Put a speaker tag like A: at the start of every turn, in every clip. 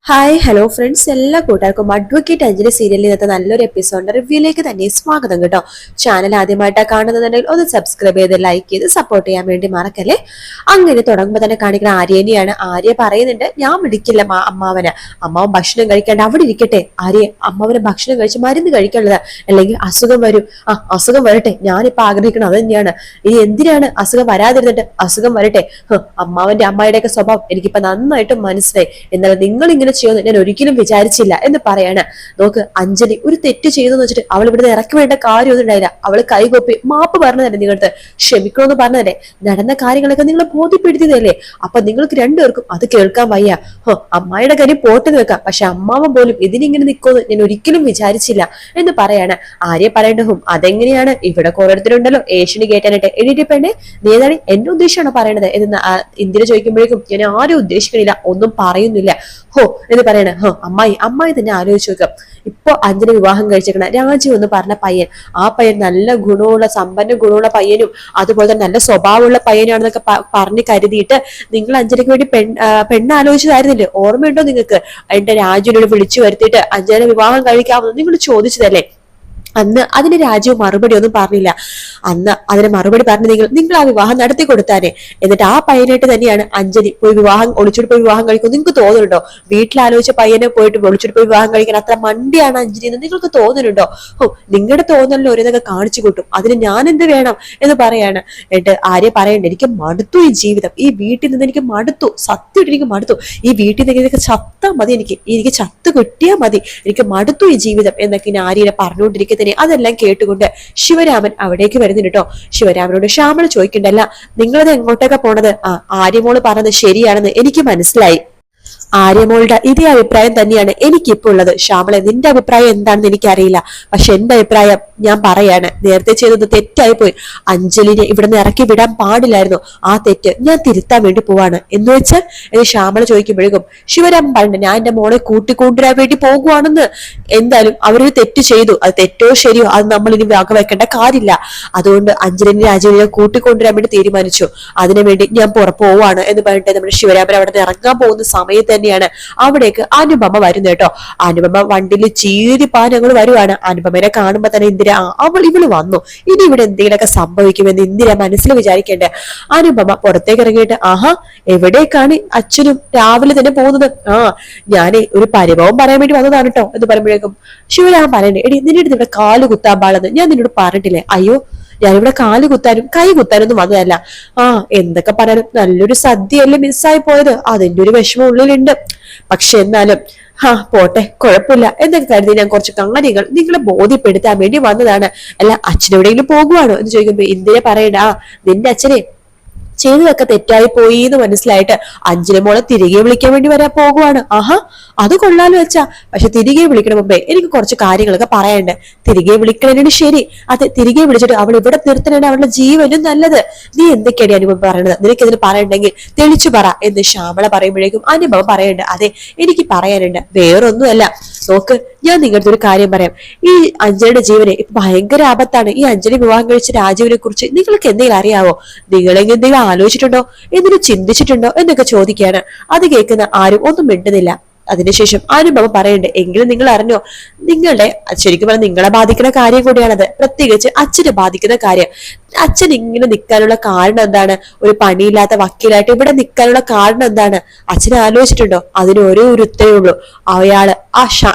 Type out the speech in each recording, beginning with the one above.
A: Hi hello friends, എല്ലാ കൂട്ടുകാർക്കും advocate Anjali സീരിയലിൽ ഇന്നത്തെ നല്ലൊരു എപ്പിസോഡിന്റെ റിവ്യൂയിലേക്ക് തന്നെ സ്വാഗതം കേട്ടോ. ചാനൽ ആദ്യമായിട്ടാണ് കാണുന്നുണ്ടെങ്കിൽ ഒന്ന് സബ്സ്ക്രൈബ് ചെയ്ത് ലൈക്ക് ചെയ്ത് സപ്പോർട്ട് ചെയ്യാൻ വേണ്ടി മറക്കല്ലേ. അങ്ങനെ തുടങ്ങുമ്പോൾ തന്നെ കാണിക്കുന്ന ആര്യനെയാണ്. ആര്യ പറയുന്നുണ്ട്, ഞാൻ വിളിക്കില്ല അമ്മാവന്, അമ്മാവൻ ഭക്ഷണം കഴിക്കാണ്ട് അവിടെ ഇരിക്കട്ടെ. അമ്മാവന് ഭക്ഷണം കഴിച്ച് മരുന്ന് കഴിക്കേണ്ടത്, അല്ലെങ്കിൽ അസുഖം വരും. അസുഖം വരട്ടെ, ഞാനിപ്പോ ആഗ്രഹിക്കണം അത് തന്നെയാണ്. ഇനി എന്തിനാണ് അസുഖം വരാതിരുന്നിട്ട്? അസുഖം വരട്ടെ. അമ്മാവന്റെ അമ്മായിയുടെയൊക്കെ സ്വഭാവം എനിക്കിപ്പോ നന്നായിട്ട് മനസ്സിലായി. എന്നാൽ നിങ്ങൾ ഇങ്ങനെ ചെയ്യുമെന്ന് ഞാൻ ഒരിക്കലും വിചാരിച്ചില്ല എന്ന് പറയാണ്. നോക്ക്, അഞ്ജലി ഒരു തെറ്റ് ചെയ്തെന്ന് വെച്ചിട്ട് അവൾ ഇവിടുന്ന് ഇറക്കി വേണ്ട കാര്യമൊന്നും ഉണ്ടായില്ല. അവള് കൈകൊപ്പി മാപ്പ് പറഞ്ഞതല്ലേ, നിങ്ങൾക്ക് ക്ഷമിക്കണമെന്ന് പറഞ്ഞതല്ലേ, നടന്ന കാര്യങ്ങളൊക്കെ നിങ്ങൾ ബോധ്യപ്പെടുത്തിയതല്ലേ. അപ്പൊ നിങ്ങൾക്ക് രണ്ടുപേർക്കും അത് കേൾക്കാൻ വയ്യ. അമ്മായിയുടെ കാര്യം പോട്ടെന്ന് വെക്കാം, പക്ഷെ അമ്മാവൻ പോലും ഇതിനിങ്ങനെ നിൽക്കുമെന്ന് ഞാൻ ഒരിക്കലും വിചാരിച്ചില്ല എന്ന് പറയാണ്. ആര്യ പറയേണ്ടതും അതെങ്ങനെയാണ്, ഇവിടെ ഓരോരുത്തരുണ്ടല്ലോ ഏഷ്യന് കേട്ടാനായിട്ട്. എഴുതിയിട്ട് പെണ്ണെ, നീ ഏതാണ് എന്നെ ഉദ്ദേശിച്ചാണോ പറയണത് എന്ന് ഇന്ദിര ചോദിക്കുമ്പോഴേക്കും ഞാൻ ആരും ഉദ്ദേശിക്കണില്ല, ഒന്നും പറയുന്നില്ല എന്ന് പറയണ. അമ്മായി തന്നെ ആലോചിച്ച് നോക്കാം. ഇപ്പൊ അഞ്ജലി വിവാഹം കഴിച്ചേക്കണ രാജു എന്ന് പറഞ്ഞ പയ്യൻ, ആ പയ്യൻ നല്ല ഗുണമുള്ള സമ്പന്ന ഗുണമുള്ള പയ്യനും അതുപോലെ തന്നെ നല്ല സ്വഭാവമുള്ള പയ്യനാണെന്നൊക്കെ പറഞ്ഞ് കരുതിയിട്ട് നിങ്ങൾ അഞ്ജലിക്ക് വേണ്ടി പെണ്ണ് ആലോചിച്ചതായിരുന്നില്ലേ? ഓർമ്മയുണ്ടോ നിങ്ങൾക്ക്? എന്റെ രാജുവിനോട് വിളിച്ചു വരുത്തിയിട്ട് അഞ്ജലിനെ വിവാഹം കഴിക്കാമെന്ന് നിങ്ങൾ ചോദിച്ചതല്ലേ? അന്ന് അതിന് രാജു മറുപടി ഒന്നും പറഞ്ഞില്ല. അന്ന് അതിന് മറുപടി പറഞ്ഞെങ്കിൽ നിങ്ങൾ ആ വിവാഹം നടത്തി കൊടുത്താനെ. എന്നിട്ട് ആ പയ്യനായിട്ട് തന്നെയാണ് അഞ്ജലി പോയി ഒളിച്ചോട്ട് പോയി വിവാഹം കഴിക്കും. നിങ്ങൾക്ക് തോന്നുന്നുണ്ടോ വീട്ടിലാലോചിച്ച പയ്യനെ പോയിട്ട് ഒളിച്ചോട്ട് പോയി വിവാഹം കഴിക്കാൻ അത്ര മണ്ടിയാണ് അഞ്ജലി എന്ന് നിങ്ങൾക്ക് തോന്നുന്നുണ്ടോ? നിങ്ങളുടെ തോന്നലിൽ ഓരോന്നൊക്കെ കാണിച്ചു കൂട്ടും, അതിന് ഞാൻ എന്ത് വേണം എന്ന് പറയാണ്. എന്നിട്ട് ആര്യ പറയണ്ട, എനിക്ക് മടുത്തു ഈ ജീവിതം, ഈ വീട്ടിൽ നിന്ന് എനിക്ക് മടുത്തു, സത്യമായിട്ട് എനിക്ക് മടുത്തു. ഈ വീട്ടിൽ നിന്ന് എനിക്ക് ചത്താ മതി, എനിക്ക് ചത്ത് കിട്ടിയാൽ മതി, എനിക്ക് മടുത്തു ഈ ജീവിതം എന്നൊക്കെ ഇനി ആര്യനെ പറഞ്ഞുകൊണ്ടിരിക്കുന്നത്. അതെല്ലാം കേട്ടുകൊണ്ട് ശിവരാമൻ അവിടേക്ക് വരുന്നുണ്ട് കേട്ടോ. ശിവരാമനോട് ശ്യാമള ചോദിക്കണ്ടല്ല, നിങ്ങളത് എങ്ങോട്ടൊക്കെ പോണത്? ആര്യമോള് പറഞ്ഞത് ശരിയാണെന്ന് എനിക്ക് മനസ്സിലായി. ആര്യമോളുടെ ഇതേ അഭിപ്രായം തന്നെയാണ് എനിക്കിപ്പോ ഉള്ളത്. ശ്യാമളെ, നിന്റെ അഭിപ്രായം എന്താണെന്ന് എനിക്കറിയില്ല, പക്ഷെ എന്റെ അഭിപ്രായം ഞാൻ പറയാണ്. നേരത്തെ ചെയ്തത് തെറ്റായി പോയി. അഞ്ജലിനെ ഇവിടുന്ന് ഇറക്കി വിടാൻ പാടില്ലായിരുന്നു. ആ തെറ്റ് ഞാൻ തിരുത്താൻ വേണ്ടി പോവാണ് എന്ന് വെച്ചാൽ എന്ന് ശ്യാമള ചോദിക്കുമ്പോഴേക്കും ശിവരാമൻ പറഞ്ഞു, ഞാൻ എന്റെ മോളെ കൂട്ടിക്കൊണ്ടുവരാൻ വേണ്ടി പോകുവാണെന്ന്. എന്തായാലും അവരൊരു തെറ്റ് ചെയ്തു, അത് തെറ്റോ ശരിയോ അത് നമ്മൾ ഇനി വകവെക്കേണ്ട കാര്യമില്ല. അതുകൊണ്ട് അഞ്ജലിനെ രാജുവിനെ കൂട്ടിക്കൊണ്ടുവരാൻ വേണ്ടി തീരുമാനിച്ചു. അതിനുവേണ്ടി ഞാൻ പോവാണ് എന്ന് പറഞ്ഞിട്ട് നമ്മുടെ ശിവരാമൻ അവിടെ നിന്ന് ഇറങ്ങാൻ പോകുന്ന സമയത്ത് തന്നെയാണ് അവിടേക്ക് അനുപമ വരുന്നത് കേട്ടോ. അനുപമ വണ്ടിയിൽ ചീരിപ്പാനങ്ങൾ വരുവാണ്. അനുപമനെ കാണുമ്പോ തന്നെ ഇന്ദിര ഇവള് വന്നു, ഇനി ഇവിടെ എന്തെങ്കിലുമൊക്കെ സംഭവിക്കുമെന്ന് ഇന്ദിര മനസ്സിൽ വിചാരിക്കേണ്ടേ. അനുപമ പുറത്തേക്ക് ഇറങ്ങിയിട്ട്, എവിടേക്കാണ് അച്ഛനും രാവിലെ തന്നെ പോകുന്നത്? ഞാനേ ഒരു പരിഭവം പറയാൻ വേണ്ടി വന്നതാണ് കേട്ടോ എന്ന് പറയുമ്പോഴേക്കും ശിവരാമൻ പറയണ്ടേ, എടി നിന്റെ അടുത്ത് ഇവിടെ കാല് കുത്താൻ പാടെന്ന് ഞാൻ നിന്നോട് പറഞ്ഞിട്ടില്ലേ? അയ്യോ, ഞാനിവിടെ കാല് കുത്താനും കൈ കുത്താനൊന്നും വന്നതല്ല. എന്തൊക്കെ പറയാനും നല്ലൊരു സദ്യയല്ലേ മിസ്സായി പോയത്, അതിന്റെ ഒരു വിഷമം ഉള്ളിലുണ്ട്. പക്ഷെ എന്നാലും പോട്ടെ, കുഴപ്പമില്ല എന്നൊക്കെ കരുതി ഞാൻ കുറച്ച് കാര്യങ്ങൾ നിങ്ങളെ ബോധ്യപ്പെടുത്താൻ വേണ്ടി വന്നതാണ്. അല്ല, അച്ഛനെവിടെയെങ്കിലും പോകുവാണോ എന്ന് ചോദിക്കുമ്പോ ഇന്ദിര പറയണ്ട, നിന്റെ അച്ഛനെ ചെയ്തതൊക്കെ തെറ്റായി പോയി എന്ന് മനസ്സിലായിട്ട് അഞ്ജലി മോളെ തിരികെ വിളിക്കാൻ വേണ്ടി വരാൻ പോകുവാണ്. അത് കൊള്ളാലോ വെച്ചാ, പക്ഷെ തിരികെ വിളിക്കണ മുമ്പേ എനിക്ക് കുറച്ച് കാര്യങ്ങളൊക്കെ പറയണ്ടേ. തിരികെ വിളിക്കണേനാണ് ശരി, അത് തിരികെ വിളിച്ചിട്ട് അവൾ ഇവിടെ നിർത്തണേണ് അവളുടെ ജീവനും നല്ലത്. നീ എന്തൊക്കെയാണ് അനുഭവം പറയണത്? നിനക്ക് ഇതിന് പറയണ്ടെങ്കിൽ തെളിച്ചു പറ എന്ന് ശ്യാമള പറയുമ്പോഴേക്കും അനുഭവം പറയണ്ട, അതെ എനിക്ക് പറയാനുണ്ട്, വേറൊന്നുമല്ല. നോക്ക്, ഞാൻ നിങ്ങളുടെ ഒരു കാര്യം പറയാം. ഈ അഞ്ജലിയുടെ ജീവനെ ഇപ്പൊ ഭയങ്കര ആപത്താണ്. ഈ അഞ്ജലി വിവാഹം കഴിച്ച രാജുവിനെ കുറിച്ച് നിങ്ങൾക്ക് എന്തെങ്കിലും അറിയാവോ? നിങ്ങളെങ്കിൽ എന്തെങ്കിലും ആലോചിച്ചിട്ടുണ്ടോ, എന്തെങ്കിലും ചിന്തിച്ചിട്ടുണ്ടോ എന്നൊക്കെ ചോദിക്കുകയാണ്. അത് കേൾക്കുന്ന ആരും ഒന്നും മിണ്ടുന്നില്ല. അതിനുശേഷം അനുഭവ പറയണ്ടേ, എങ്കിലും നിങ്ങൾ അറിഞ്ഞോ, നിങ്ങളുടെ ശരിക്കും പറഞ്ഞാൽ നിങ്ങളെ ബാധിക്കുന്ന കാര്യം കൂടിയാണത്, പ്രത്യേകിച്ച് അച്ഛനെ ബാധിക്കുന്ന കാര്യം. അച്ഛൻ ഇങ്ങനെ നിൽക്കാനുള്ള കാരണം എന്താണ്? ഒരു പണിയില്ലാത്ത വക്കീലായിട്ട് ഇവിടെ നിൽക്കാനുള്ള കാരണം എന്താണ്? അച്ഛൻ ആലോചിച്ചിട്ടുണ്ടോ? അതിന് ഒരേ ഒരു ഉത്തരവേ ഉള്ളൂ, അയാള്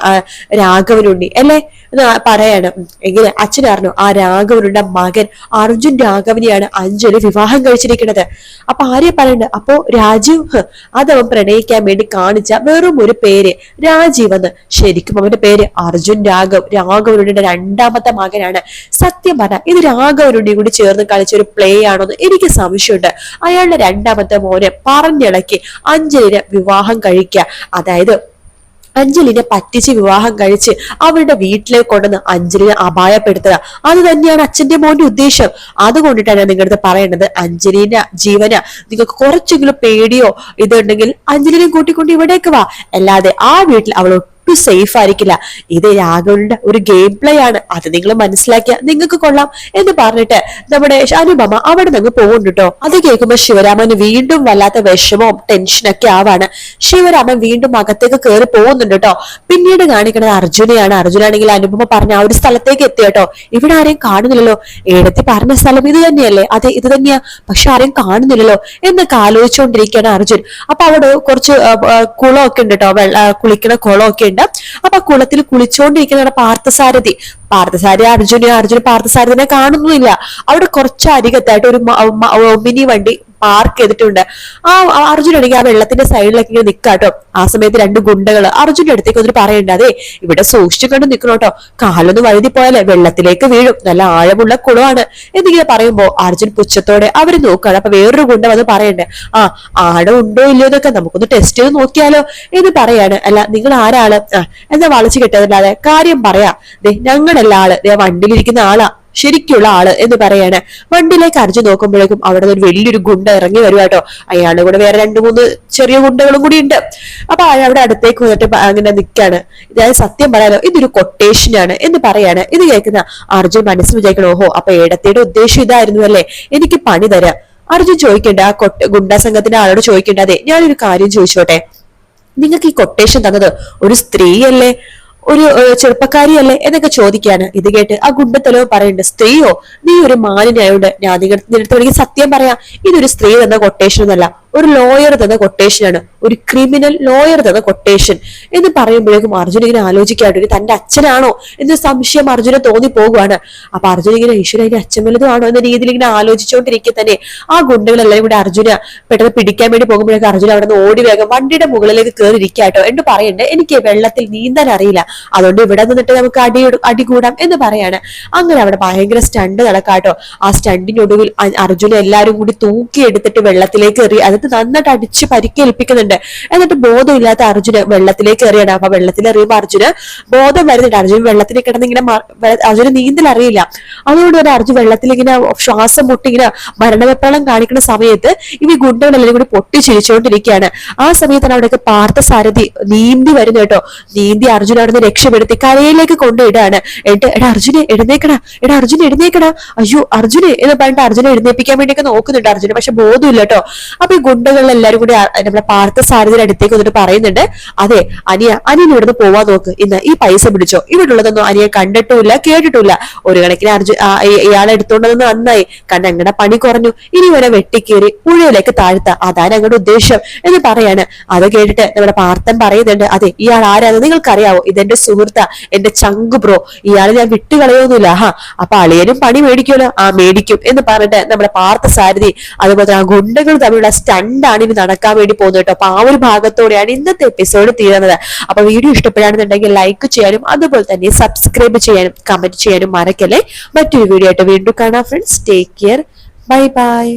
A: രാഘവനുണ്ണി അല്ലേ എന്ന് പറയാണ്. എങ്ങനെ അച്ഛൻ അറിഞ്ഞു? ആ രാഘവനുണ്ട മകൻ അർജുൻ രാഘവനെയാണ് അഞ്ജലി വിവാഹം കഴിച്ചിരിക്കുന്നത്. അപ്പൊ ആര്യ പറയണ്ട, അപ്പോ രാജീവ് അതവൻ പ്രണയിക്കാൻ വേണ്ടി കാണിച്ച വെറും ഒരു പേര് രാജീവ് എന്ന്. ശരിക്കും അവന്റെ പേര് അർജുൻ രാഘവനുണ്ണിയുടെ രണ്ടാമത്തെ മകനാണ്. സത്യം പറഞ്ഞ ഇത് രാഘവനുണ്ണി കൂടി ചേർന്ന് കളിച്ച ഒരു പ്ലേ ആണോന്ന് എനിക്ക് സംശയമുണ്ട്. അയാളുടെ രണ്ടാമത്തെ മോനെ പറഞ്ഞിളക്കി അഞ്ജലിനെ വിവാഹം കഴിക്കുക, അതായത് അഞ്ജലിനെ പറ്റിച്ച് വിവാഹം കഴിച്ച് അവരുടെ വീട്ടിലേക്ക് കൊണ്ടുവന്ന് അഞ്ജലിനെ അപായപ്പെടുത്തുക, അത് തന്നെയാണ് അച്ഛന്റെ മോന്റെ ഉദ്ദേശം. അതുകൊണ്ടിട്ടാണ് ഞാൻ നിങ്ങളുടെ പറയേണ്ടത്, അഞ്ജലിന്റെ ജീവന നിങ്ങൾക്ക് കുറച്ചെങ്കിലും പേടിയോ ഇതുണ്ടെങ്കിൽ അഞ്ജലിനെ കൂട്ടിക്കൊണ്ട് ഇവിടേക്ക് വാ, അല്ലാതെ ആ വീട്ടിൽ അവൾ ഒട്ടും സേഫ് ആയിരിക്കില്ല. ഇത് രാഘവന്റെ ഒരു ഗെയിം പ്ലേ ആണ്, അത് നിങ്ങൾ മനസ്സിലാക്കിയ നിങ്ങൾക്ക് കൊള്ളാം എന്ന് പറഞ്ഞിട്ട് നമ്മുടെ അനുപമ അവിടെ നിന്ന് പോകുന്നുണ്ട് കേട്ടോ. അത് കേൾക്കുമ്പോ ശിവരാമന് വീണ്ടും വല്ലാത്ത വിഷമവും ടെൻഷനൊക്കെ ആവാണ്. ശിവരാമൻ വീണ്ടും അകത്തേക്ക് കയറി പോകുന്നുണ്ട് കേട്ടോ. പിന്നീട് കാണിക്കുന്നത് അർജുനെയാണ്. അർജുനാണെങ്കിൽ അനുപമ പറഞ്ഞ ആ ഒരു സ്ഥലത്തേക്ക് എത്തി കേട്ടോ. ഇവിടെ ആരെയും കാണുന്നില്ലല്ലോ, ഏടത്തി പറഞ്ഞ സ്ഥലം ഇത് തന്നെയല്ലേ? അതെ ഇത് തന്നെയാ, പക്ഷെ ആരെയും കാണുന്നില്ലല്ലോ എന്നൊക്കെ ആലോചിച്ചുകൊണ്ടിരിക്കുകയാണ് അർജുൻ. അപ്പൊ അവിടെ കുറച്ച് കുളമൊക്കെ ഉണ്ട് കേട്ടോ, കുളിക്കുന്ന കുളമൊക്കെ ഉണ്ട്. അപ്പൊ ആ കുളത്തിൽ കുളിച്ചുകൊണ്ടിരിക്കുന്ന പാർത്ഥസാരഥി അർജുന പാർത്ഥസാരഥിനെ കാണുന്നുമില്ല. അവിടെ കുറച്ച് അരികത്തായിട്ട് ഒരു മിനി വണ്ടി പാർക്ക് ചെയ്തിട്ടുണ്ട്. അർജുനാണെങ്കിൽ ആ വെള്ളത്തിന്റെ സൈഡിലൊക്കെ ഇങ്ങനെ നിൽക്കാട്ടോ. ആ സമയത്ത് രണ്ട് ഗുണ്ടകൾ അർജുന്റെ അടുത്തേക്ക് ഒന്നിട്ട് പറയണ്ട, അതെ ഇവിടെ സൂക്ഷിച്ചു കണ്ട് നിൽക്കണോട്ടോ, കാലൊന്ന് വഴുതി പോയാലേ വെള്ളത്തിലേക്ക് വീഴും, നല്ല ആഴമുള്ള കുളമാണ് എന്നിങ്ങനെ പറയുമ്പോ അർജുൻ പുച്ഛത്തോടെ അവര് നോക്കാണ്. അപ്പൊ വേറൊരു ഗുണ്ട വന്ന് പറയണ്ടേ, ആഴം ഉണ്ടോ ഇല്ലയോ എന്നൊക്കെ നമുക്കൊന്ന് ടെസ്റ്റ് ചെയ്ത് നോക്കിയാലോ എന്ന് പറയാണ്. അല്ല നിങ്ങൾ ആരാള് എന്നാ വളച്ചു കിട്ടതല്ലാതെ കാര്യം പറയാ, ഞങ്ങളുടെ ആള് വണ്ടിയിലിരിക്കുന്ന ആളാ, ശരിക്കുള്ള ആള് എന്ന് പറയാണ്. വണ്ടിയിലേക്ക് അർജുൻ നോക്കുമ്പോഴേക്കും അവിടെ ഒരു വലിയൊരു ഗുണ്ട ഇറങ്ങി വരുവാട്ടോ. അയാളുടെ കൂടെ വേറെ 2-3 ചെറിയ ഗുണ്ടകളും കൂടി ഉണ്ട്. അപ്പൊ അവിടെ അടുത്തേക്ക് വന്നിട്ട് അങ്ങനെ നിൽക്കാണ്. അതായത് സത്യം പറയാലോ ഇതൊരു കൊട്ടേഷനാണ് എന്ന് പറയാണ്. ഇത് കേൾക്കുന്ന അർജുൻ മനസ്സിൽ വിചാരിക്കണം, ഓഹോ അപ്പൊ ഏടത്തിയുടെ ഉദ്ദേശം ഇതായിരുന്നു അല്ലേ, എനിക്ക് പണി തരാം. അർജുൻ ചോദിക്കണ്ട, ആ ഗുണ്ടാ സംഘത്തിന്റെ ആളോട് ചോദിക്കണ്ട, അതെ ഞാനൊരു കാര്യം ചോദിച്ചോട്ടെ, നിങ്ങൾക്ക് ഈ കൊട്ടേഷൻ തന്നത് ഒരു സ്ത്രീയല്ലേ, ഒരു ചെറുപ്പക്കാരിയല്ലേ എന്നൊക്കെ ചോദിക്കാണ്. ഇത് കേട്ട് ആ ഗുണ്ടത്തലോ പറയുന്നുണ്ട്, സ്ത്രീയോ, നീ ഒരു മാനിനായോണ്ട് ഞാൻ നിങ്ങളുടെ സത്യം പറയാം, ഇതൊരു സ്ത്രീ തന്ന കൊട്ടേഷൻ എന്നല്ല, ഒരു ലോയർ തന്ന കൊട്ടേഷനാണ്, ഒരു ക്രിമിനൽ ലോയർ തന്ന കൊട്ടേഷൻ എന്ന് പറയുമ്പോഴേക്കും അർജുൻ ഇങ്ങനെ ആലോചിക്കാണ്ട് തന്റെ അച്ഛനാണോ എന്ന് സംശയം അർജുനെ തോന്നി പോകുവാണ്. അപ്പൊ അർജുൻ ഇങ്ങനെ ഈശ്വരന്റെ അച്ഛൻ വലുതാണോ എന്ന രീതിയിൽ ഇങ്ങനെ ആലോചിച്ചുകൊണ്ടിരിക്കെ തന്നെ ആ ഗുണ്ടകളെല്ലാം കൂടെ അർജുന പെട്ടെന്ന് പിടിക്കാൻ വേണ്ടി പോകുമ്പോഴേക്കും അർജുന അവിടെ നിന്ന് ഓടി വേഗം വണ്ടിയുടെ മുകളിലേക്ക് കയറി ഇരിക്കാട്ടോ. എന്ന് പറയണ്ടേ, എനിക്ക് വെള്ളത്തിൽ നീന്താൻ അറിയില്ല, അതുകൊണ്ട് ഇവിടെ നിന്നിട്ട് നമുക്ക് അടികൂടാം എന്ന് പറയാണ്. അങ്ങനെ അവിടെ ഭയങ്കര സ്റ്റണ്ട് നടക്കാട്ടോ. ആ സ്റ്റണ്ടിനൊടുവിൽ അർജുന എല്ലാരും കൂടി തൂക്കിയെടുത്തിട്ട് വെള്ളത്തിലേക്ക് എറി, അത് നന്നായിട്ട് അടിച്ച് പരിക്കേൽപ്പിക്കുന്നുണ്ട്. എന്നിട്ട് ബോധമില്ലാത്ത അർജുന് വെള്ളത്തിലേക്ക് എറിയാണ്. അപ്പൊ വെള്ളത്തിൽ എറിയുമ്പോൾ അർജുന് ബോധം വരുന്നുണ്ട്. അർജുൻ വെള്ളത്തിൽ കിടന്ന് ഇങ്ങനെ അർജുന് നീന്തൽ അറിയില്ല. അതുകൊണ്ട് തന്നെ അർജുൻ വെള്ളത്തിൽ ഇങ്ങനെ ശ്വാസം മുട്ടി ഇങ്ങനെ മരണവെപ്രളം കാണിക്കുന്ന സമയത്ത് ഈ ഗുണ്ടകളെല്ലാം കൂടി പൊട്ടിച്ചിരിച്ചുകൊണ്ടിരിക്കുകയാണ്. ആ സമയത്താണ് അവിടേക്ക് പാർത്ഥസാരഥി നീന്തി വരുന്നു കേട്ടോ. നീന്തി അർജുൻ അവിടെ നിന്ന് രക്ഷപ്പെടുത്തി കരയിലേക്ക് കൊണ്ടുവിടാണ്. എന്നിട്ട് എടാ അർജുനെ എഴുന്നേക്കടാ, എടാ അർജുൻ എഴുന്നേക്കടാ, അയ്യോ അർജുനെ എന്ന് പറഞ്ഞിട്ട് അർജുനെ എഴുന്നേപ്പിക്കാൻ വേണ്ടിയൊക്കെ നോക്കുന്നുണ്ട് അർജുന്, പക്ഷെ ബോധമില്ല കേട്ടോ. അപ്പൊ ഈ ഗുണ്ടകളിൽ എല്ലാരും കൂടി നമ്മുടെ പാർത്ഥസാരഥിയുടെ അടുത്തേക്ക് വന്നിട്ട് പറയുന്നുണ്ട്, അതെ അനിയൻ ഇവിടുന്ന് പോവാൻ നോക്ക്, ഇന്ന് ഈ പൈസ പിടിച്ചോ, ഇവിടെ ഉള്ളതൊന്നും അനിയൻ കണ്ടിട്ടുമില്ല കേട്ടിട്ടില്ല, ഒരു കണക്കിന് ഇയാളെ എടുത്തോണ്ടത് നന്നായി, കാരണം ഞങ്ങളുടെ പണി കുറഞ്ഞു, ഇനി വരെ വെട്ടിക്കേറി പുഴയിലേക്ക് താഴ്ത്ത, അതാണ് ഞങ്ങളുടെ ഉദ്ദേശം എന്ന് പറയാണ്. അത് കേട്ടിട്ട് നമ്മുടെ പാർത്ഥൻ പറയുന്നുണ്ട്, അതെ ഇയാൾ ആരാന്ന് നിങ്ങൾക്കറിയാവോ, ഇതെന്റെ സുഹൃത്താ, എന്റെ ചങ്ക് ബ്രോ, ഇയാളെ ഞാൻ വിട്ടുകളയൊന്നുമില്ല, അപ്പൊ അളിയനും പണി മേടിക്കുമല്ലോ, മേടിക്കും എന്ന് പറഞ്ഞിട്ട് നമ്മുടെ പാർത്ഥസാരഥി അതുപോലെ ആ ഗുണ്ടകൾ തമ്മിലുള്ള സ്റ്റണ്ടാണ് ഇനി നടക്കാൻ വേണ്ടി പോകുന്നത് കേട്ടോ. അപ്പൊ ആ ഒരു ഭാഗത്തോടെയാണ് ഇന്നത്തെ എപ്പിസോഡ് തീരുന്നത്. അപ്പൊ വീഡിയോ ഇഷ്ടപ്പെടുകയാണെന്നുണ്ടെങ്കിൽ ലൈക്ക് ചെയ്യാനും അതുപോലെ തന്നെ സബ്സ്ക്രൈബ് ചെയ്യാനും കമന്റ് ചെയ്യാനും മറക്കല്ലേ. മറ്റൊരു വീഡിയോ ആയിട്ട് വീണ്ടും കാണാം friends. Take care, bye bye.